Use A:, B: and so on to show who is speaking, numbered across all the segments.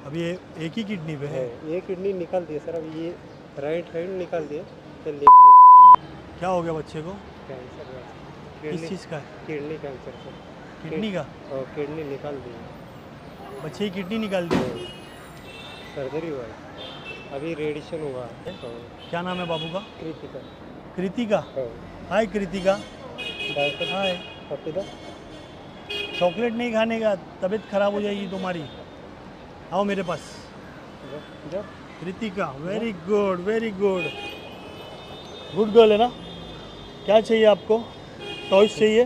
A: अभी ये एक ही किडनी पे है?
B: ये किडनी निकाल दिए सर, अभी ये राइट हैंड निकाल दिए, तो लेफ्ट
A: क्या हो गया बच्चे को?
B: कैंसर है।
A: किस चीज़ का है?
B: Kidney cancer sir.
A: किडनी का?
B: और किडनी निकाल दिए,
A: बच्चे की किडनी निकाल दी?
B: सर्जरी हुआ है, अभी रेडिएशन हुआ है।
A: क्या नाम है बाबू का?
B: कृतिका।
A: कृतिका? हाय कृतिका।
B: डॉक्टर
A: हाय।
B: पपीता
A: चॉकलेट नहीं खाने का, तबीयत खराब हो जाएगी तुम्हारी। आओ मेरे पास।
B: जब
A: Kritika, very good very good, good girl है ना? क्या चाहिए आपको? टॉयज चाहिए?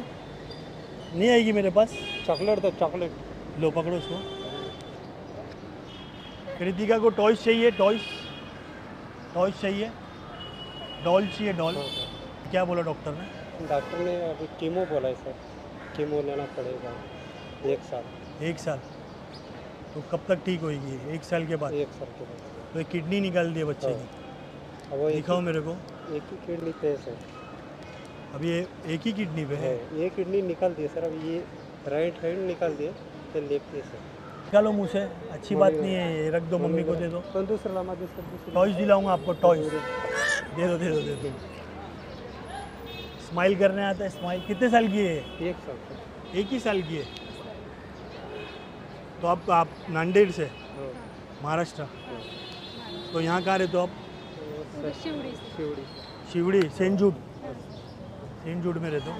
A: नहीं आएगी मेरे पास?
B: चॉकलेट दो, चॉकलेट।
A: लो पकड़ो इसको। कृतिका को टॉयज चाहिए, टॉयज टॉयज चाहिए, डॉल चाहिए, डॉल। क्या बोला डॉक्टर ने?
B: डॉक्टर ने अभी कीमो बोला है सर, कीमो लेना पड़ेगा 1 साल।
A: 1 साल? तो कब तक ठीक होएगी? 1 साल के बाद?
B: 1 साल के बाद।
A: तो एक किडनी निकाल दी है बच्चे की।
B: अब वो
A: दिखाओ मेरे को।
B: एक ही किडनी पे है सर।
A: अभी ये एक ही किडनी पे है?
B: ये किडनी निकाल दिए सर, अभी ये राइट हैंड निकाल दिए, तो लेफ्ट है सर।
A: निकालो मुँह से, अच्छी बात नहीं है ये, रख दो, मम्मी को दे दो।
B: तो दूसरा लामा, दूसरा
A: टॉयज दिलाऊंगा आपको, टॉयज दे दो दे दो दे दो। स्माइल करने आता है? स्माइल। कितने साल की है?
B: 1 साल सर।
A: 1 ही साल की है? तो आप नांदेड़ से, महाराष्ट्र? तो यहाँ कहाँ रहते हो आप?
B: शिवड़ी।
A: शिवड़ी, सेंट जूड? सेंट जूड में रहते हो?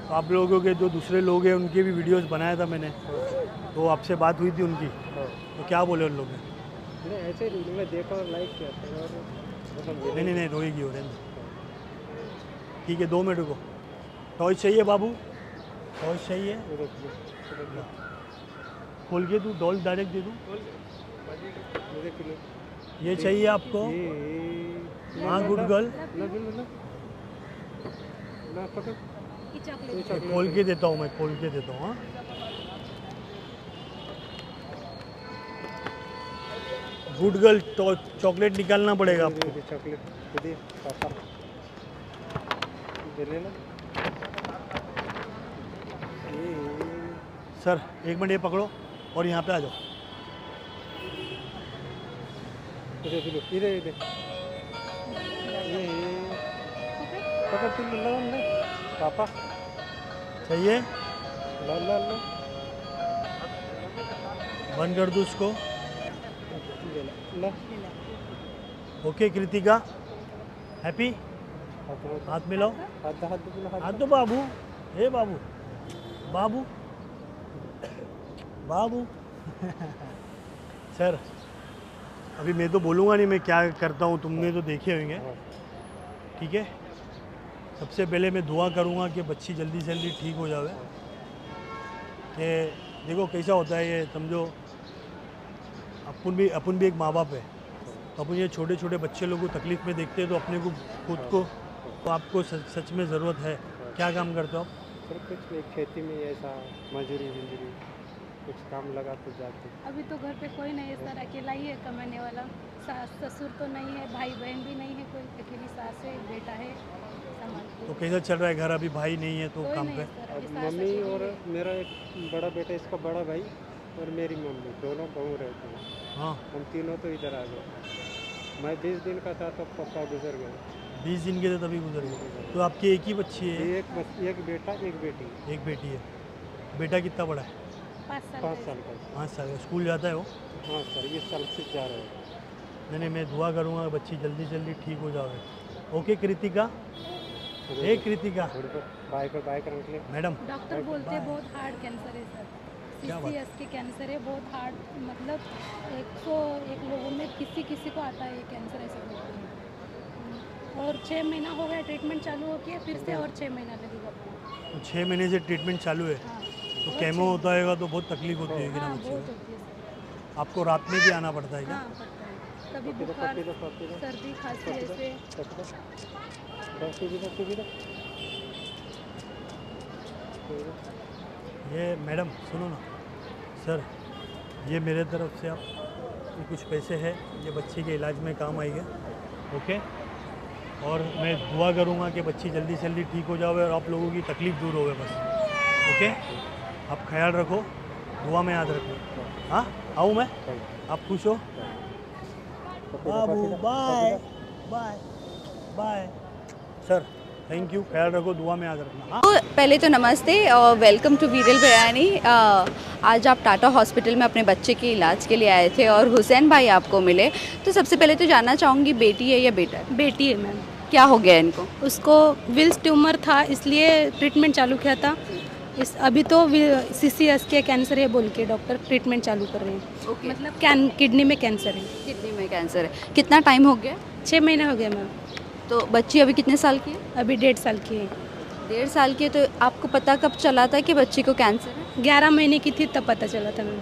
A: तो आप लोगों के जो दूसरे लोग हैं उनके भी वीडियोस बनाया था मैंने, तो आपसे बात हुई थी उनकी, तो क्या बोले उन लोग ने?
B: नहीं ऐसे ही मैं देखा और लाइक किया था, और
A: नहीं रोएगी हो रहे। ठीक है, 2 मिनट को। टॉयज चाहिए बाबू? टॉयज चाहिए? खोल के दूँ? डॉल डायरेक्ट दे दूँ? ये चाहिए आपको? हाँ गुड गर्ल। खोल के देता हूँ मैं, खोल के देता हूँ। हाँ गुड गर्ल, चॉकलेट निकालना पड़ेगा आपको।
B: चॉकलेट दे पापा, दे लेना।
A: सर 1 मिनट ये पकड़ो और यहाँ पे आ जाओ।
B: इधर पकड़, तुम ला पापा,
A: चाहिए?
B: ला
A: बंद कर दूँ उसको?
B: ला।
A: Okay Kritika, happy? हाथ मिलाओ, हाथ दो बाबू। हे बाबू, बाबू बाबू। सर अभी मैं तो बोलूँगा नहीं मैं क्या करता हूँ, तुमने तो देखे होंगे। ठीक है, सबसे पहले मैं दुआ करूँगा कि बच्ची जल्दी से जल्दी ठीक हो जावे। कि देखो कैसा होता है ये, समझो अपन भी एक माँ बाप है, तो अपन ये छोटे छोटे बच्चे लोगों को तकलीफ़ में देखते हैं, तो अपने को खुद को, तो आपको सच में ज़रूरत है। क्या काम करते हो आप?
B: सर कुछ नहीं, खेती में ऐसा मजदूरी कुछ काम लगा तो जाते।
C: अभी तो घर पे कोई नहीं है सर, अकेला ही है कमाने वाला। सास ससुर तो नहीं है, भाई बहन भी नहीं है, कोई अकेली सास है, बेटा है, संभालती।
A: तो कैसा चल रहा है घर? अभी भाई नहीं है तो
C: कोई
A: काम
C: नहीं
A: पे?
C: है सर, अभी सास
B: मम्मी
C: अकेली
B: और
C: है।
B: मेरा एक बड़ा बेटा, इसका बड़ा भाई और मेरी मम्मी, दोनों बहू रहते हैं।
A: हाँ,
B: हम तीनों तो इधर आ गए। मैं 20 दिन का था तो पापा गुजर गए।
A: 20 दिन के थे तभी गुजर गए। तो आपकी एक ही बच्ची है?
B: एक बेटा एक बेटी।
A: एक बेटी है। बेटा कितना बड़ा है?
C: 5 साल
B: 5 साल का।
A: 5 साल का। स्कूल जाता है वो?
B: हाँ सर, इस साल से जा रहे हैं।
A: नहीं मैं दुआ करूँगा बच्ची जल्दी से जल्दी ठीक हो जाए। ओके कृतिका, हे कृतिका।
B: बाइक रख ले
A: मैडम
C: डॉक्टर बोलते हैं बहुत हार्ड कैंसर है सर,
A: क्या बात?
C: CCS के कैंसर है, बहुत हार्ड, मतलब 101 लोगों में किसी को आता है ये कैंसर, ऐसे बोलते हैं। और 6 महीना हो गया ट्रीटमेंट चालू हो गया, फिर से और 6 महीना लगेगा।
A: तो 6 महीने से ट्रीटमेंट चालू है?
C: हाँ,
A: तो केमो होता है तो बहुत तकलीफ होती है ना
C: हाँ
A: बच्चे
C: बहुत
A: को?
C: होती है सर।
A: आपको रात में भी आना पड़ता है क्या?
C: हाँ पड़ता है, कभी बुखार, सर्दी, खांसी ऐसे।
A: ये मैडम सुनो ना सर, ये मेरे तरफ से आप ये कुछ पैसे हैं, ये बच्ची के इलाज में काम आएंगे। ओके, और मैं दुआ करूँगा कि बच्ची जल्दी से जल्दी ठीक हो जाए और आप लोगों की तकलीफ़ दूर होवे बस। ओके, आप ख्याल रखो, दुआ में याद रखो। हाँ आऊँ मैं,
B: कल।
A: आप खुश हो? बाबू bye bye bye sir, thank you, ख्याल रखो, दुआ में याद रखना। हाँ
D: तो पहले तो नमस्ते और वेलकम टू वीरल बिरयानी। आज आप टाटा हॉस्पिटल में अपने बच्चे के इलाज के लिए आए थे और हुसैन भाई आपको मिले। तो सबसे पहले तो जानना चाहूँगी, बेटी है या बेटा है?
C: बेटी है मैम।
D: क्या हो गया इनको?
C: उसको विल्स ट्यूमर था, इसलिए ट्रीटमेंट चालू किया था। अभी तो CCS के कैंसर है बोल के डॉक्टर ट्रीटमेंट चालू कर रहे हैं।
D: ओके,
C: मतलब किडनी में कैंसर है।
D: किडनी में कैंसर है। कितना टाइम हो गया?
C: 6 महीने हो गए मैम।
D: तो बच्ची अभी कितने साल की है?
C: अभी 1.5 साल की है।
D: 1.5 साल की है। तो आपको पता कब चला था कि बच्ची को कैंसर है?
C: 11 महीने की थी तब पता चला था मैम।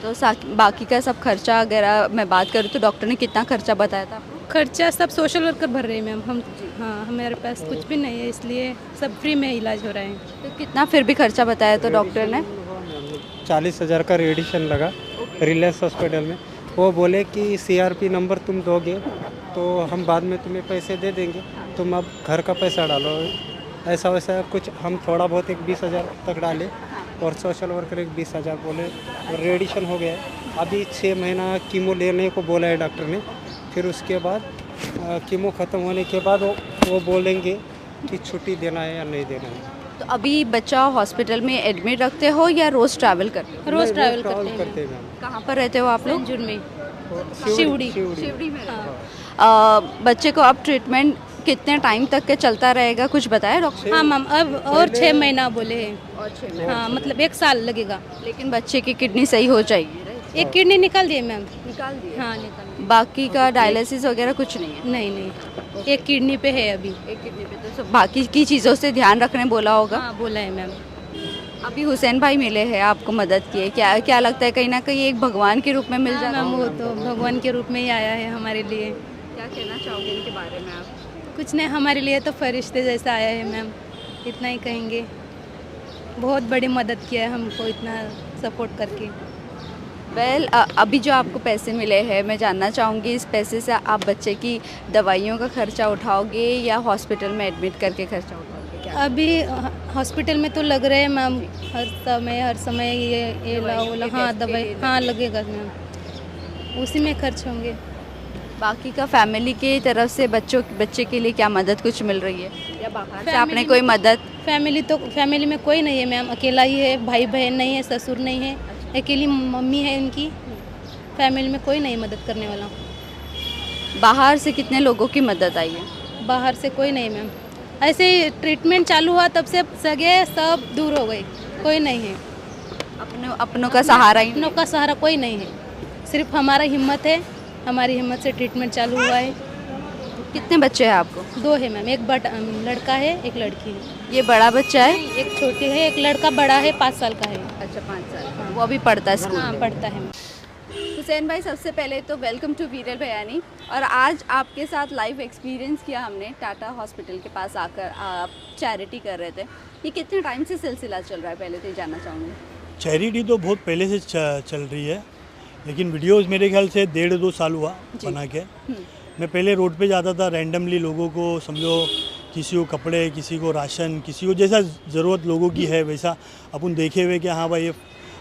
D: तो बाकी का सब खर्चा वगैरह मैं बात करूँ तो डॉक्टर ने कितना खर्चा बताया था आपको?
C: खर्चा सब सोशल वर्कर भर रहे हैं मैम। हम हाँ, हमारे पास कुछ भी नहीं है, इसलिए सब फ्री में इलाज हो रहा है।
D: तो कितना फिर भी खर्चा बताया तो डॉक्टर ने?
B: 40,000 का रेडिएशन लगा रिलायंस हॉस्पिटल में। वो बोले कि CRP नंबर तुम दोगे तो हम बाद में तुम्हें पैसे दे देंगे, तुम अब घर का पैसा डालो। ऐसा वैसा कुछ हम थोड़ा बहुत एक 20,000 तक डाले और सोशल वर्कर एक 20,000 बोले और रेडिएशन हो गया है। अभी 6 महीना कीमो लेने को बोला है डॉक्टर ने। फिर उसके बाद कीमो ख़त्म होने के बाद वो बोलेंगे कि छुट्टी देना है या नहीं देना है।
D: तो अभी बच्चा हॉस्पिटल में एडमिट रखते हो या रोज़ ट्रैवल करते हो?
C: रोज़ ट्रैवल
B: करते हैं मैम।
D: कहाँ पर रहते हो आप लोग?
C: संजूर में।
B: शिवड़ी
D: शिवड़ी में रहते
C: हाँ।
D: हो। बच्चे को अब ट्रीटमेंट कितने टाइम तक के चलता रहेगा, कुछ बताया डॉक्टर?
C: हाँ मैम, अब और 6 महीना बोले हैं।
D: और 6 महीने।
C: हाँ, मतलब 1 साल लगेगा।
D: लेकिन बच्चे की किडनी सही हो जाएगी, right?
C: एक किडनी निकाल दिए मैम।
D: निकाल दिए?
C: हाँ, निकाल दिए।
D: बाकी का डायलिसिस वगैरह कुछ नहीं है?
C: नहीं नहीं, एक किडनी पे है अभी।
D: एक किडनी पे। तो सब बाकी की चीज़ों से ध्यान रखने बोला होगा।
C: हाँ, बोला है मैम।
D: अभी हुसैन भाई मिले हैं, आपको मदद की है, क्या क्या लगता है कहीं ना कहीं एक भगवान के रूप में मिल
C: हाँ
D: जाता
C: मैम,
D: है?
C: वो तो भगवान के रूप में ही आया है हमारे लिए।
D: क्या कहना चाहोगे इनके बारे में आप?
C: कुछ नहीं, हमारे लिए तो फरिश्ते जैसा आया है मैम, इतना ही कहेंगे। बहुत बड़ी मदद किया है हमको इतना सपोर्ट करके।
D: अभी जो आपको पैसे मिले हैं, मैं जानना चाहूँगी इस पैसे से आप बच्चे की दवाइयों का खर्चा उठाओगे या हॉस्पिटल में एडमिट करके खर्चा उठाओगे? क्या
C: अभी हॉस्पिटल में तो लग रहे हैं मैम, हर समय ये ला हाँ दवाई हाँ लगेगा मैम, उसी में खर्च होंगे।
D: बाकी का फैमिली की तरफ से बच्चे के लिए क्या मदद कुछ मिल रही है या बाहर से आपने कोई मदद?
C: फैमिली में कोई नहीं है मैम, अकेला ही है, भाई बहन नहीं है, ससुर नहीं है, अकेली मम्मी है इनकी। फैमिली में कोई नहीं मदद करने वाला।
D: बाहर से कितने लोगों की मदद आई है?
C: बाहर से कोई नहीं मैम, ऐसे ही ट्रीटमेंट चालू हुआ तब से सगे सब दूर हो गए, कोई नहीं है।
D: अपनों का सहारा ही?
C: अपनों का सहारा कोई नहीं है, सिर्फ हमारा हिम्मत है, हमारी हिम्मत से ट्रीटमेंट चालू हुआ है।
D: कितने बच्चे हैं आपको?
C: 2 है मैम, एक लड़का है, एक लड़की है।
D: ये बड़ा बच्चा है?
C: एक छोटी है, एक लड़का बड़ा है, 5 साल का है।
D: अच्छा, 5 साल। वो अभी पढ़ता है स्कूल?
C: हाँ, पढ़ता है।
D: हुसैन भाई, सबसे पहले तो वेलकम टू वीरल बिरयानी। और आज आपके साथ लाइव एक्सपीरियंस किया हमने टाटा हॉस्पिटल के पास आकर। आप चैरिटी कर रहे थे, ये कितने टाइम से सिलसिला चल रहा है, पहले तो ये जानना चाहूँगी।
A: चैरिटी तो बहुत पहले से चल रही है, लेकिन वीडियोस मेरे ख्याल से 1.5-2 साल हुआ बना के। मैं पहले रोड पे जाता था, रैंडमली लोगों को, समझो किसी को कपड़े, किसी को राशन, किसी को जैसा ज़रूरत लोगों की है वैसा अपन देखे हुए कि हाँ भाई ये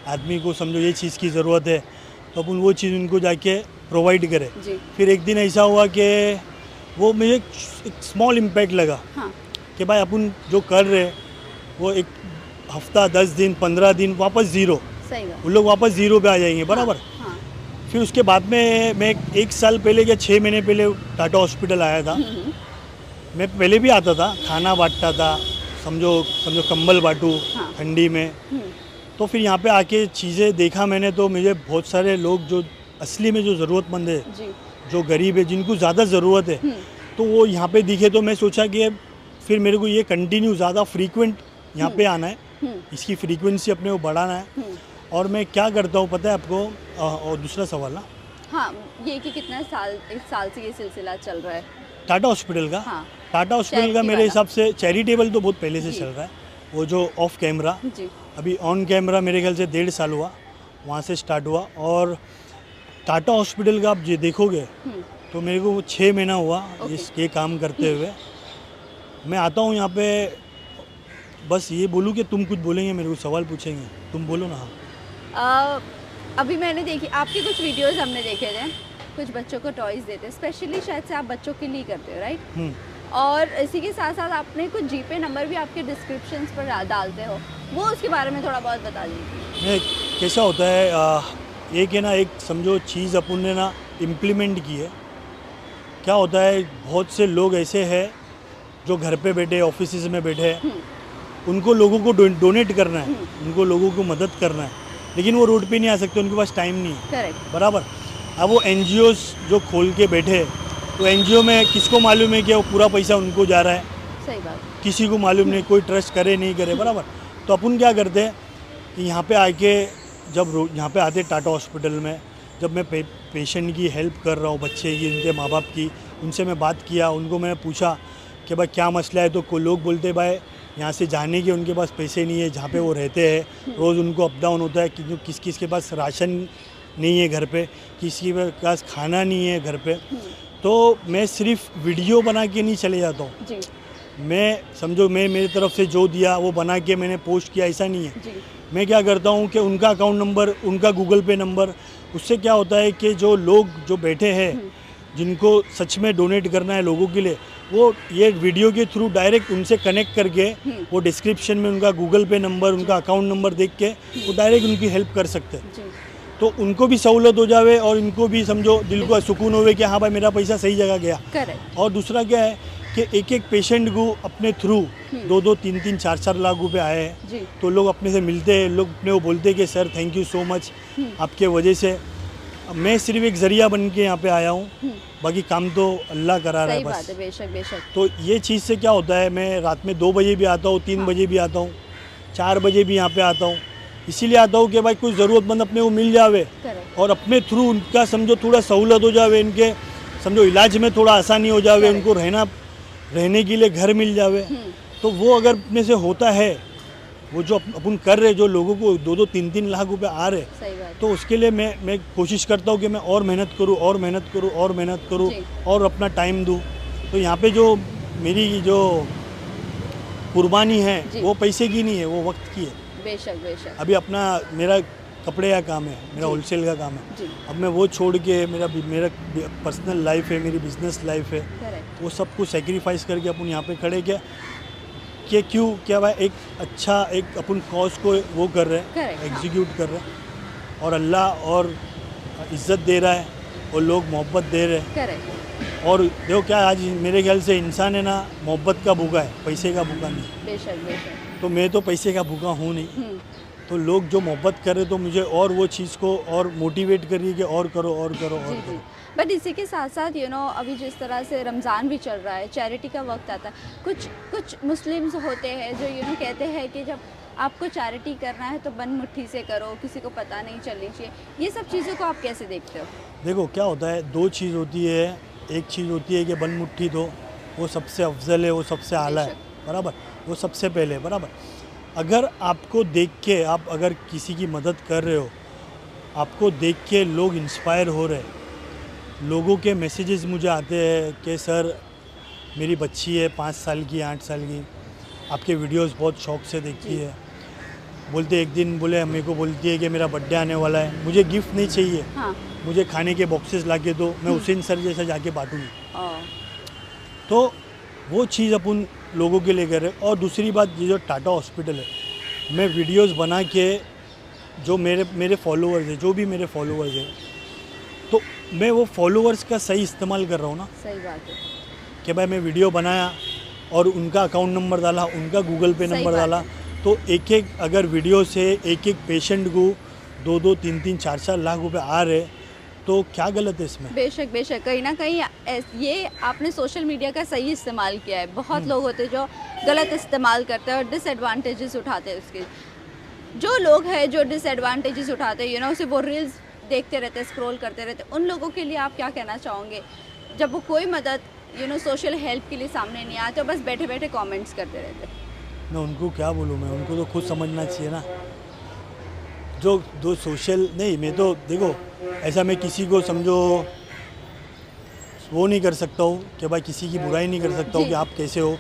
A: आदमी को समझो ये चीज़ की ज़रूरत है, तो अपन वो चीज़ उनको जाके प्रोवाइड करें। फिर एक दिन ऐसा हुआ कि वो मुझे एक स्मॉल इम्पैक्ट लगा।
D: हाँ।
A: कि भाई अपन जो कर रहे वो एक हफ्ता, 10 दिन, 15 दिन वापस ज़ीरो,
D: सही बात।
A: उन लोग वापस ज़ीरो पे आ जाएंगे, बराबर।
D: हाँ।
A: फिर उसके बाद में मैं 1 साल पहले या 6 महीने पहले टाटा हॉस्पिटल आया था। मैं पहले भी आता था, खाना बांटता था, समझो कंबल बांटूँ ठंडी में। तो फिर यहाँ पे आके चीज़ें देखा मैंने, तो मुझे बहुत सारे लोग जो असली में जो ज़रूरतमंद है, जो गरीब है, जिनको ज़्यादा ज़रूरत है, तो वो यहाँ पे दिखे। तो मैं सोचा कि फिर मेरे को ये कंटिन्यू ज़्यादा फ्रीक्वेंट यहाँ पे आना है, इसकी फ्रीक्वेंसी अपने को बढ़ाना है। और मैं क्या करता हूँ पता है आपको? और दूसरा सवाल ना,
D: हाँ, ये कि कितना साल, 1 साल से ये सिलसिला चल रहा है
A: टाटा हॉस्पिटल का?
D: हाँ।
A: टाटा हॉस्पिटल का मेरे हिसाब से चैरिटेबल तो बहुत पहले से चल रहा है। वो जो ऑफ कैमरा, अभी ऑन कैमरा मेरे ख्याल से 1.5 साल हुआ, वहाँ से स्टार्ट हुआ। और टाटा हॉस्पिटल का आप ये देखोगे तो मेरे को 6 महीना हुआ इसके काम करते हुए। मैं आता हूँ यहाँ पे, बस ये बोलूँ कि तुम कुछ बोलेंगे, मेरे को सवाल पूछेंगे, तुम बोलो ना।
D: अभी मैंने देखी आपके कुछ वीडियोस हमने देखे थे, कुछ बच्चों को टॉयज़ देते हैं, स्पेशली शायद से आप बच्चों के लिए करते हो, राइट? और इसी के साथ साथ आपने कुछ जीपे नंबर भी आपके डिस्क्रिप्शन पर डालते हो, वो उसके बारे में थोड़ा बहुत बता दीजिए।
A: नहीं, कैसा होता है एक है ना, एक समझो चीज़ अपन ने ना इम्प्लीमेंट की है। क्या होता है, बहुत से लोग ऐसे हैं जो घर पे बैठे ऑफिस में बैठे हैं, उनको लोगों को डोनेट करना है, उनको लोगों को मदद करना है, लेकिन वो रोड पे नहीं आ सकते, उनके पास टाइम नहीं है।
D: करेक्ट।
A: बराबर। अब वो एनजीओस जो खोल के बैठे हैं, तो एनजीओ में किसको मालूम है कि वो पूरा पैसा उनको जा रहा है?
D: सही बात।
A: किसी को मालूम नहीं, कोई ट्रस्ट करे नहीं करे। बराबर। तो अपन क्या करते हैं कि यहाँ पे आके जब यहाँ पे आते टाटा हॉस्पिटल में, जब मैं पेशेंट की हेल्प कर रहा हूँ, बच्चे की, उनके माँ बाप की, उनसे मैं बात किया, उनको मैंने पूछा कि भाई क्या मसला है, तो कोई लोग बोलते भाई यहाँ से जाने के उनके पास पैसे नहीं है, जहाँ पे वो रहते हैं रोज़ उनको अप डाउन होता है, क्योंकि किस किस के पास राशन नहीं है घर पे, किसी के पास खाना नहीं है घर पे। तो मैं सिर्फ वीडियो बना के नहीं चले जाता हूँ
D: जी।
A: मैं, समझो मैं मेरी तरफ से जो दिया वो बना के मैंने पोस्ट किया, ऐसा नहीं है।
D: जी।
A: मैं क्या करता हूँ कि उनका अकाउंट नंबर, उनका गूगल पे नंबर, उससे क्या होता है कि जो लोग जो बैठे हैं, जिनको सच में डोनेट करना है लोगों के लिए, वो ये वीडियो के थ्रू डायरेक्ट उनसे कनेक्ट करके वो डिस्क्रिप्शन में उनका गूगल पे नंबर, उनका अकाउंट नंबर देख के वो डायरेक्ट उनकी हेल्प कर सकते हैं।
D: जी।
A: तो उनको भी सहूलत हो जावे और इनको भी समझो दिल को सुकून होवे कि हाँ भाई मेरा पैसा सही जगह गया।
D: करेक्ट।
A: और दूसरा क्या है कि एक एक पेशेंट को अपने थ्रू 2-2, 3-3, 4-4 लाख रुपए आए हैं,
D: जी।
A: तो लोग अपने से मिलते हैं, लोग अपने वो बोलते हैं कि sir thank you so much, आपके वजह से मैं सिर्फ एक ज़रिया बन के यहाँ पे आया हूँ, बाकी काम तो अल्लाह करा रहा है
D: सही बात
A: बस।
D: है, बेशक बेशक।
A: तो ये चीज़ से क्या होता है, मैं रात में 2 बजे भी आता हूँ, 3 बजे भी आता हूँ, 4 बजे भी यहाँ पे आता हूँ, इसीलिए आता हूँ कि भाई कोई ज़रूरतमंद अपने को मिल जावे
D: करेक्ट।
A: और अपने थ्रू उनका समझो थोड़ा सहूलत हो जावे, इनके समझो इलाज में थोड़ा आसानी हो जावे, उनको रहने के लिए घर मिल जावे। तो वो अगर अपने से होता है, वो जो अपन कर रहे, जो लोगों को 2-2, 3-3 लाख रुपए आ रहे,
D: सही बात।
A: तो उसके लिए मैं कोशिश करता हूँ कि मैं और मेहनत करूँ और मेहनत करूँ और मेहनत करूँ
D: जी।
A: और अपना टाइम दूँ। तो यहाँ पे जो मेरी जो कुर्बानी है
D: जी।
A: वो पैसे की नहीं है, वो वक्त की है।
D: बेशक बेशक।
A: अभी अपना मेरा कपड़े का काम है, मेरा
D: जी।
A: होलसेल का काम है।
D: जी।
A: अब मैं वो छोड़ के मेरा पर्सनल लाइफ है, मेरी बिजनेस लाइफ है,
D: करेक्ट।
A: वो सब कुछ सेक्रीफाइस करके अपन यहाँ पे खड़े कि क्यों क्या भाई एक अच्छा एक अपन कॉज को वो कर रहे हैं,
D: Correct, हाँ।
A: एग्जीक्यूट कर रहे हैं, और अल्लाह और इज़्ज़त दे रहा है और लोग मोहब्बत दे रहे हैं।
D: करेक्ट।
A: और देखो क्या आज मेरे ख्याल से इंसान है ना, मोहब्बत का भूखा है, पैसे का भूखा नहीं।
D: बेशक बेशक।
A: तो मैं तो पैसे का भूखा हूँ नहीं, तो लोग जो मोहब्बत कर रहे तो मुझे और वो चीज़ को और मोटिवेट कर रही है कि और करो और करो और
D: जी
A: करो।
D: जी। बट इसी के साथ साथ अभी जिस तरह से रमज़ान भी चल रहा है, चैरिटी का वक्त आता है, कुछ मुस्लिम्स होते हैं जो कहते हैं कि जब आपको चैरिटी करना है तो बंद मुट्ठी से करो, किसी को पता नहीं चलनी चाहिए। ये सब चीज़ों को आप कैसे देखते हो?
A: देखो क्या होता है, 2 चीज़ होती है। एक चीज़ होती है कि बंद मुट्ठी दो, वो सबसे अफजल है, वो सबसे आला है, बराबर, वो सबसे पहले है, बराबर। अगर आपको देख के आप अगर किसी की मदद कर रहे हो, आपको देख के लोग इंस्पायर हो रहे, लोगों के मैसेजेस मुझे आते हैं कि सर मेरी बच्ची है 5 साल की, 8 साल की, आपके वीडियोस बहुत शौक से देखती है, बोलते एक दिन बोले मेरे को बोलती है कि मेरा बर्थडे आने वाला है, मुझे गिफ्ट नहीं चाहिए,
D: हाँ।
A: मुझे खाने के बॉक्सेस ला के दो, मैं हुसैन सर जैसा जाके बांटूँगी। तो वो चीज़ अपन लोगों के लिए कर रहे हैं। और दूसरी बात, ये जो टाटा हॉस्पिटल है, मैं वीडियोस बना के जो मेरे फॉलोअर्स हैं, जो भी मेरे फॉलोअर्स हैं, तो मैं वो फॉलोअर्स का सही इस्तेमाल कर रहा हूँ ना।
D: सही बात है
A: कि भाई मैं वीडियो बनाया और उनका अकाउंट नंबर डाला, उनका गूगल पे
D: सही
A: नंबर
D: बात
A: डाला, तो एक अगर वीडियो से एक पेशेंट को 2-2, 3-3, 4-4 लाख रुपए आ रहे, तो क्या गलत है इसमें?
D: बेशक बेशक। कहीं ना कहीं ये आपने सोशल मीडिया का सही इस्तेमाल किया है। बहुत लोग होते हैं जो गलत इस्तेमाल करते हैं और डिसएडवांटेजेस उठाते हैं उसके। जो लोग हैं जो डिसएडवांटेजेस उठाते हैं सिर्फ वो रील्स देखते रहते हैं, स्क्रॉल करते रहते हैं, उन लोगों के लिए आप क्या कहना चाहोगे जब वो कोई मदद सोशल हेल्प के लिए सामने नहीं आते, बस बैठे बैठे कमेंट्स करते रहते हैं?
A: मैं उनको क्या बोलूँ, मैं उनको तो खुद समझना चाहिए ना। जो सोशल नहीं, मैं तो देखो ऐसा मैं किसी को समझो वो नहीं कर सकता हूँ कि भाई किसी की बुराई नहीं कर सकता हूँ कि आप कैसे हो,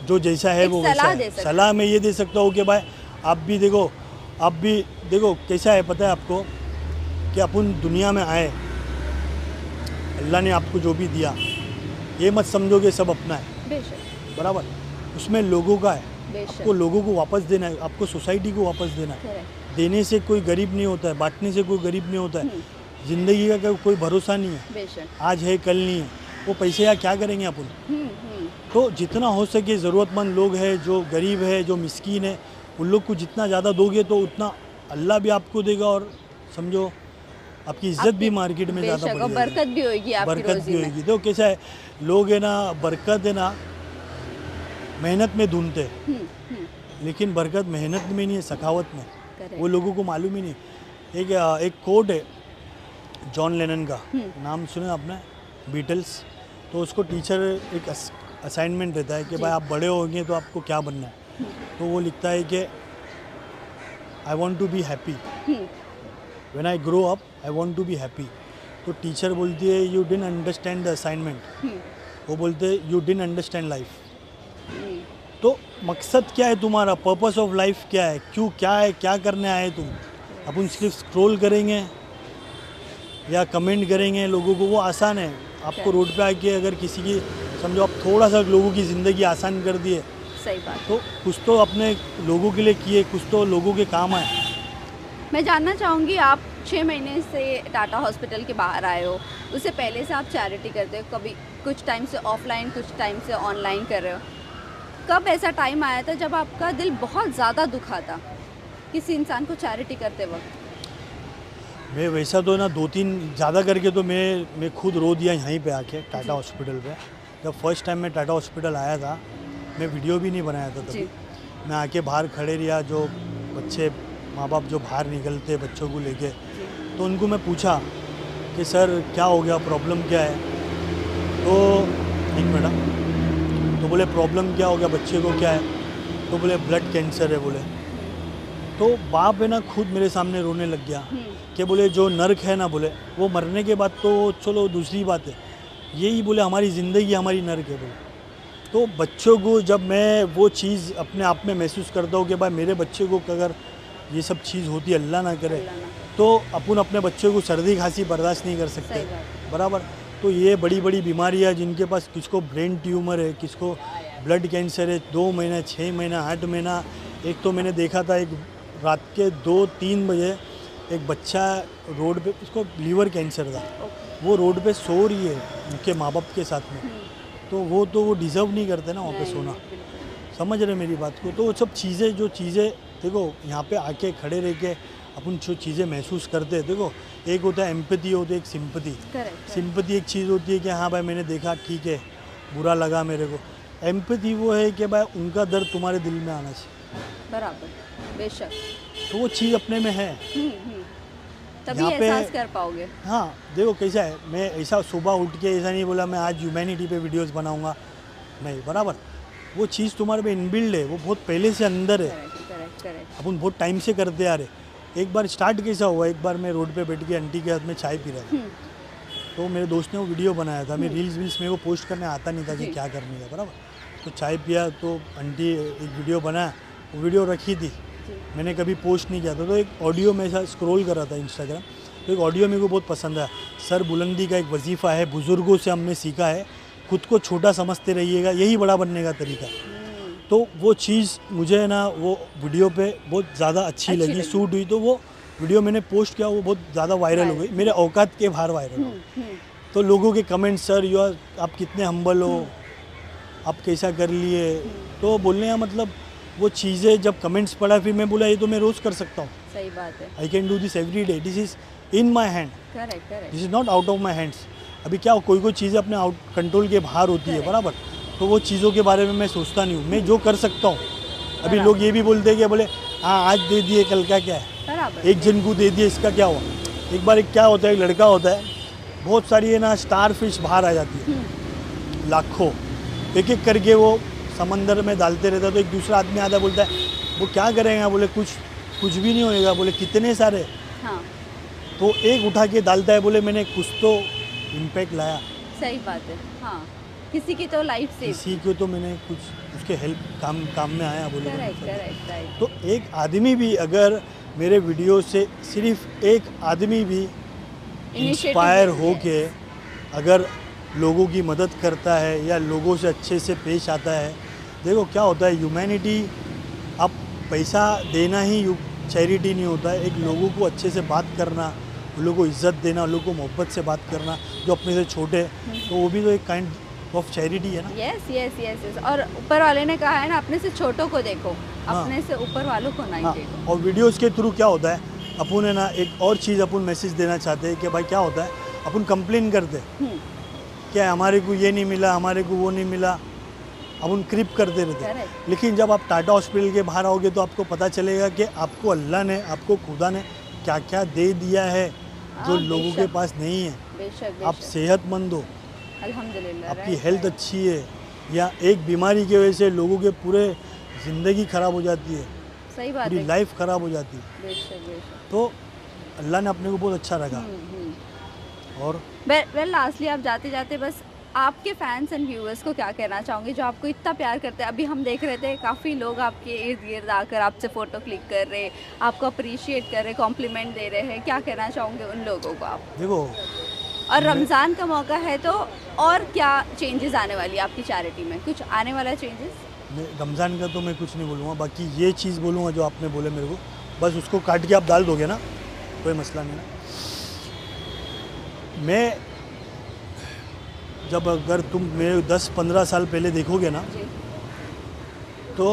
A: जो जैसा है वो वैसा है। सलाह मैं ये दे सकता हूँ कि भाई आप भी देखो कैसा है पता है आपको कि अपन दुनिया में आए, अल्लाह ने आपको जो भी दिया ये मत समझो कि सब अपना है,
D: बेशक
A: बराबर, उसमें लोगों का है,
D: बेशक
A: आपको लोगों को वापस देना है, आपको सोसाइटी को वापस देना है।
D: करेक्ट
A: देने से कोई गरीब नहीं होता है, बांटने से कोई गरीब नहीं होता है। ज़िंदगी का कोई भरोसा नहीं है,
D: बेशक
A: आज है कल नहीं है। वो पैसे या क्या करेंगे अपन।
D: हम्म।
A: तो जितना हो सके ज़रूरतमंद लोग हैं, जो गरीब है, जो मिस्कीन है, उन लोग को जितना ज़्यादा दोगे तो उतना अल्लाह भी आपको देगा और समझो आपकी इज्जत भी मार्केट में ज़्यादा
D: बेशक, और
A: बढ़ेगी,
D: बरकत भी होगी आपकी
A: बरकत
D: रोजी
A: भी
D: में।
A: होगी। तो कैसा है, लोग है ना बरकत है ना मेहनत में ढूंढते हैं, लेकिन बरकत मेहनत में नहीं है, सखावत में।
D: करेक्ट
A: वो लोगों को मालूम ही नहीं। एक कोट है जॉन लेनन का, नाम सुने आपने, बीटल्स। तो उसको टीचर एक असाइनमेंट देता है कि भाई आप बड़े होंगे तो आपको क्या बनना है। तो वो लिखता है कि I want to be happy, when I grow up I want to be happy. तो टीचर बोलती है you didn't understand the assignment, वो बोलते हैं यू डिडंट अंडरस्टैंड लाइफ। तो मकसद क्या है तुम्हारा, पर्पस ऑफ लाइफ क्या है, क्यों, क्या है, क्या करने आए तुम। अपन सिर्फ स्क्रॉल करेंगे या कमेंट करेंगे लोगों को, वो आसान है। आपको रोड पे आके अगर किसी की समझो आप थोड़ा सा लोगों की ज़िंदगी आसान कर दिए,
D: सही बात।
A: तो कुछ तो अपने लोगों के लिए किए, कुछ तो लोगों के काम आए।
D: मैं जानना चाहूँगी, आप 6 महीने से टाटा हॉस्पिटल के बाहर आए हो, उससे पहले से आप चैरिटी करते हो, कभी कुछ टाइम से ऑफलाइन कुछ टाइम से ऑनलाइन कर रहे हो। कब ऐसा टाइम आया था जब आपका दिल बहुत ज़्यादा दुखा था किसी इंसान को चैरिटी करते वक्त?
A: मैं वैसा तो ना 2-3 ज़्यादा करके तो मैं खुद रो दिया यहीं पे आके टाटा हॉस्पिटल पे। जब फर्स्ट टाइम मैं टाटा हॉस्पिटल आया था, मैं वीडियो भी नहीं बनाया था तभी। मैं आके बाहर खड़े रहा, जो बच्चे माँ बाप जो बाहर निकलते बच्चों को लेके, तो उनको मैं पूछा कि सर क्या हो गया, प्रॉब्लम क्या है। तो एक मिनट, तो बोले प्रॉब्लम क्या हो गया, बच्चे को क्या है। तो बोले ब्लड कैंसर है बोले। तो बाप है ना खुद मेरे सामने रोने लग गया कि बोले जो नर्क है ना बोले, वो मरने के बाद तो चलो दूसरी बात है, यही बोले हमारी ज़िंदगी हमारी नर्क है बोले। तो बच्चों को जब मैं वो चीज़ अपने आप में महसूस करता हूँ कि भाई मेरे बच्चे को अगर ये सब चीज़ होती, अल्लाह ना करे, तो अपन अपने बच्चों को सर्दी खांसी बर्दाश्त नहीं कर सकते,
D: सही बात।
A: बराबर। तो ये बड़ी बड़ी बीमारियाँ जिनके पास, किसको ब्रेन ट्यूमर है, किसको ब्लड कैंसर है, 2 महीना 6 महीना 8 महीना। एक तो मैंने देखा था एक रात के 2-3 बजे एक बच्चा रोड पे, उसको लीवर कैंसर था, वो रोड पे सो रही है उनके माँ बाप के साथ में। तो वो डिज़र्व नहीं करते ना वहाँ पे सोना, समझ रहे मेरी बात को। तो वो सब चीज़ें, जो चीज़ें देखो यहाँ पे आके खड़े रह के अपन जो चीज़ें महसूस करते हैं, देखो एक होता है एम्पैथी, होती है एक सिंपैथी। सिंपैथी एक चीज़ होती है कि हाँ भाई मैंने देखा, ठीक है, बुरा लगा मेरे को। एम्पैथी वो है कि भाई उनका दर्द तुम्हारे दिल में आना चाहिए,
D: बराबर, बेशक।
A: तो वो चीज़ अपने में है,
D: तभी
A: यहाँ पे-
D: एहसास कर पाओगे।
A: हाँ देखो कैसा है, मैं ऐसा सुबह उठ के ऐसा नहीं बोला मैं आज ह्यूमैनिटी पे वीडियोस बनाऊंगा, नहीं, बराबर। वो चीज़ तुम्हारे पे इनबिल्ड है, वो बहुत पहले से अंदर है,
D: करेक्ट।
A: अपन बहुत टाइम से करते आ रहे। एक बार स्टार्ट कैसा हुआ, एक बार मैं रोड पे बैठ के आंटी के हाथ में चाय पी रहा था, तो मेरे दोस्त ने वो वीडियो बनाया था। मैं रील्स मेरे को पोस्ट करने आता नहीं था कि क्या करने का, बराबर। तो चाय पिया तो आंटी एक वीडियो बनाया, वो वीडियो रखी थी, मैंने कभी पोस्ट नहीं किया था। तो एक ऑडियो में ऐसा स्क्रॉल कर रहा था इंस्टाग्राम, तो एक ऑडियो मेरे को बहुत पसंद आया। सर बुलंदी का एक वजीफ़ा है, बुज़ुर्गों से हमने सीखा है, खुद को छोटा समझते रहिएगा, यही बड़ा बनने का तरीका। तो वो चीज़ मुझे ना वो वीडियो पे बहुत ज़्यादा अच्छी लगी, सूट हुई। तो वो वीडियो मैंने पोस्ट किया, वो बहुत ज़्यादा वायरल हो गई, मेरे औकात के बाहर वायरल हो गई। तो लोगों के कमेंट, सर आप कितने हम्बल हो, आप कैसा कर लिए। तो बोलने का मतलब वो चीज़ें जब कमेंट्स पढ़ा, फिर मैं बोला ये तो मैं रोज़ कर सकता हूँ,
D: सही बात है।
A: I can do this every day, this is in my hand,
D: correct.
A: This is not out of my hands. अभी क्या कोई चीज़ें अपने आउट कंट्रोल के बाहर होती है, बराबर। तो वो चीज़ों के बारे में मैं सोचता नहीं हूँ, मैं जो कर सकता हूँ। अभी लोग ये भी बोलते हैं कि बोले हाँ आज दे दिए कल का क्या है,
D: बराबर।
A: एक जन को दे दिए इसका क्या हुआ। एक बार एक क्या होता है, एक लड़का होता है, बहुत सारी है ना स्टार फिश बाहर आ जाती है, लाखों, एक एक करके वो समंदर में डालते रहता है। तो एक दूसरा आदमी आता बोलता है वो क्या करेगा, बोले कुछ भी नहीं होएगा, बोले कितने सारे।
D: हाँ,
A: तो एक उठा के डालता है, बोले मैंने कुछ तो इम्पैक्ट लाया,
D: सही बात है। हाँ, किसी की तो लाइफ सेव।
A: किसी को तो मैंने कुछ उसके हेल्प काम में आया, बोले।
D: Correct right.
A: तो एक आदमी भी अगर मेरे वीडियो से सिर्फ एक आदमी भी इंस्पायर हो के अगर लोगों की मदद करता है या लोगों से अच्छे से पेश आता है। देखो क्या होता है, ह्यूमैनिटी, अब पैसा देना ही चैरिटी नहीं होता है। एक लोगों को अच्छे से बात करना, उन लोगों को इज्जत देना, उन लोगों को मोहब्बत से बात करना, जो अपने से छोटे, तो वो भी तो एक काइंड ऑफ चैरिटी है ना।
D: Yes yes yes yes. और ऊपर वाले ने कहा है ना, अपने से छोटों को देखो, अपने से ऊपर वालों को नहीं देखो।
A: और वीडियोस के थ्रू क्या होता है, अपन है ना एक और चीज़ अपन मैसेज देना चाहते हैं कि भाई क्या होता है, अपन कंप्लेन करते हैं क्या हमारे को ये नहीं मिला, हमारे को वो नहीं मिला, अपन क्रिप करते रहते हैं। लेकिन जब आप टाटा हॉस्पिटल के बाहर आओगे तो आपको पता चलेगा कि आपको अल्लाह ने, आपको खुदा ने क्या क्या दे दिया है जो लोगों के पास नहीं है।
D: बेशक
A: आप सेहतमंद हो,
D: अल्हम्दुलिल्लाह,
A: आपकी हेल्थ अच्छी है, या एक बीमारी की वजह से लोगों के पूरे ज़िंदगी ख़राब हो जाती है,
D: सही बात
A: पूरी
D: है,
A: लाइफ ख़राब हो जाती है।
D: बेशक बेशक।
A: तो अल्लाह ने अपने को बहुत अच्छा रखा। और
D: वेल लास्टली आप जाते जाते बस आपके फैंस एंड व्यूअर्स को क्या कहना चाहोगे जो आपको इतना प्यार करते हैं? अभी हम देख रहे थे काफ़ी लोग आपके इर्द गिर्द आकर आपसे फ़ोटो क्लिक कर रहे, आपको अप्रिशिएट कर रहे, कॉम्प्लीमेंट दे रहे हैं, क्या कहना चाहोगे उन लोगों को आप?
A: देखो,
D: और रमज़ान का मौका है तो और क्या चेंजेस आने वाली है आपकी चैरिटी में? कुछ आने वाला चेंजेस?
A: मैं रमज़ान का तो मैं कुछ नहीं बोलूँगा, बाकी ये चीज़ बोलूँगा जो आपने बोले मेरे को, बस उसको काट के आप डाल दोगे ना, कोई मसला नहीं ना। मैं जब अगर तुम मेरे 10-15 साल पहले देखोगे ना, तो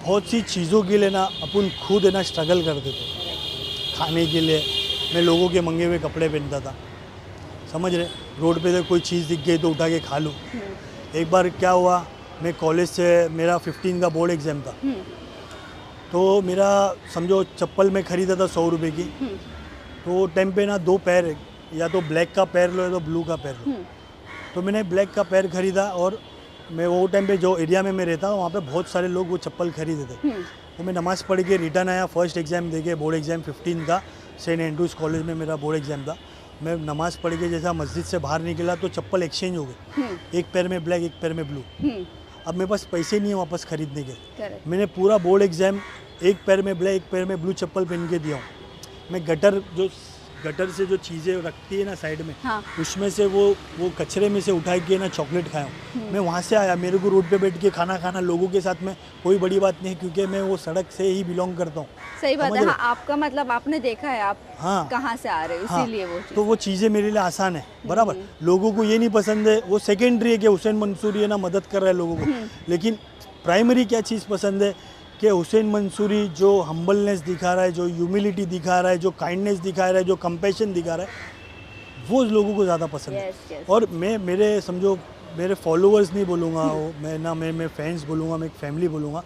A: बहुत सी चीज़ों के लिए ना अपन खुद है ना स्ट्रगल करते थे खाने के लिए। मैं लोगों के मंगे हुए कपड़े पहनता था, समझ रहे, रोड पे से कोई चीज़ दिख गई तो उठा के खा लूँ। एक बार क्या हुआ, मैं कॉलेज से, मेरा 15 का बोर्ड एग्ज़ाम था, तो मेरा समझो चप्पल मैं ख़रीदा था 100 रुपये की, तो टाइम पे ना 2 पैर, या तो ब्लैक का पैर लो या तो ब्लू का पैर लो। तो मैंने ब्लैक का पैर ख़रीदा, और मैं वो टाइम पे जो एरिया में मैं रहता हूँ वहाँ पे बहुत सारे लोग वो चप्पल खरीदे थे। तो मैं नमाज़ पढ़ के रिटर्न आया, फर्स्ट एग्ज़ाम दे के, बोर्ड एग्ज़ाम 15 का, सेंट एंड्रूज कॉलेज में मेरा बोर्ड एग्ज़ाम था। मैं नमाज़ पढ़ के जैसा मस्जिद से बाहर निकला तो चप्पल एक्सचेंज हो गई, एक पैर में ब्लैक, एक पैर में ब्लू। अब मेरे पास पैसे नहीं है वापस ख़रीदने के। मैंने पूरा बोर्ड एग्ज़ाम एक पैर में ब्लैक, एक पैर में ब्लू चप्पल पहन के दिया हूँ। मैं गटर से जो चीज़ें रखती है ना साइड में,
D: हाँ।
A: उसमें से वो कचरे में से उठा के ना चॉकलेट खाया हूँ। मैं वहाँ से आया, मेरे को रोड पे बैठ के खाना खाना लोगों के साथ में कोई बड़ी बात नहीं है, क्योंकि मैं वो सड़क से ही बिलोंग करता हूँ।
D: सही बात
A: समझ
D: है।
A: रहे?
D: हाँ, आपका मतलब आपने देखा है आप कहाँ से आ रहे हो,
A: हाँ,
D: इसीलिए वो चीज़।
A: तो वो चीज़ें मेरे लिए आसान है, बराबर। लोगों को ये नहीं पसंद है, वो सेकेंडरी है कि हुसैन मंसूरी है ना मदद कर रहा है लोगों को, लेकिन प्राइमरी क्या चीज़ पसंद है कि हुसैन मंसूरी जो हम्बलनेस दिखा रहा है, जो ह्यूमिलिटी दिखा रहा है, जो काइंडनेस दिखा रहा है, जो कंपैशन दिखा रहा है, वो लोगों को ज़्यादा पसंद है। और मैं मेरे फॉलोअर्स नहीं बोलूँगा, मैं फैंस बोलूँगा, मैं एक फैमिली बोलूँगा,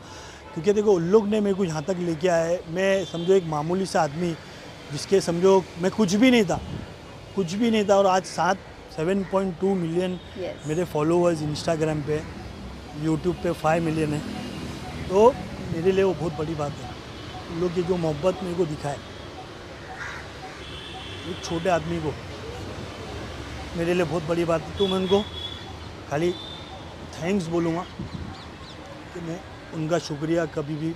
A: क्योंकि देखो उन लोग ने मेरे को यहाँ तक लेके आया है। मैं समझो एक मामूली सा आदमी, जिसके समझो मैं कुछ भी नहीं था, और आज 7.2 मिलियन मेरे फॉलोअर्स इंस्टाग्राम पे, यूट्यूब पे 5 मिलियन है। तो मेरे लिए वो बहुत बड़ी बात है। उन लोग की जो मोहब्बत मेरे को दिखाए, एक छोटे आदमी को, मेरे लिए बहुत बड़ी बात है। तो मैं उनको खाली थैंक्स बोलूँगा कि मैं उनका शुक्रिया, कभी भी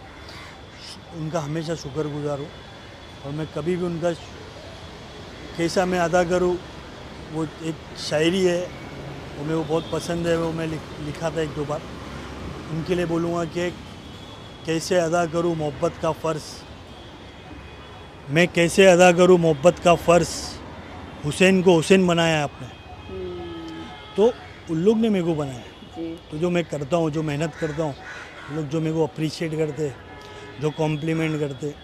A: उनका हमेशा शुक्रगुजार हूँ, और मैं कभी भी उनका कैसा मैं अदा करूँ। वो एक शायरी है, वो मेरे को बहुत पसंद है, वो मैं लिखा था 1-2 बार। उनके लिए बोलूँगा कि कैसे अदा करूँ मोहब्बत का फ़र्ज़, मैं कैसे अदा करूँ मोहब्बत का फ़र्ज़, हुसैन को हुसैन बनाया है आपने, तो उन लोग ने मेरे को बनाया है। तो जो मैं करता हूँ, जो मेहनत करता हूँ, लोग जो मेरे को अप्रिशिएट करते, जो कॉम्प्लीमेंट करते,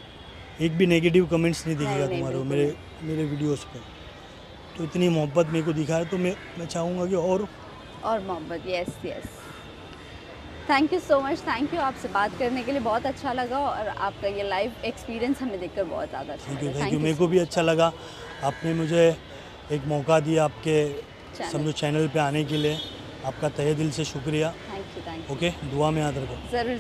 A: एक भी नेगेटिव कमेंट्स नहीं दिखेगा तुम्हारे को मेरे वीडियोस पे। तो इतनी मोहब्बत मेरे को दिखा है, तो मैं चाहूँगा कि और
D: मोहब्बत। Yes. Thank you so much, thank you. आपसे बात करने के लिए बहुत अच्छा लगा, और आपका ये लाइव एक्सपीरियंस हमें देखकर बहुत ज़्यादा अच्छा लगा।
A: Thank you. मेरे को भी अच्छा लगा, आपने मुझे एक मौका दिया आपके समझो चैनल पे आने के लिए। आपका तहे दिल से शुक्रिया।
D: Thank you.
A: ओके, दुआ में याद रखो।
D: ज़रूर।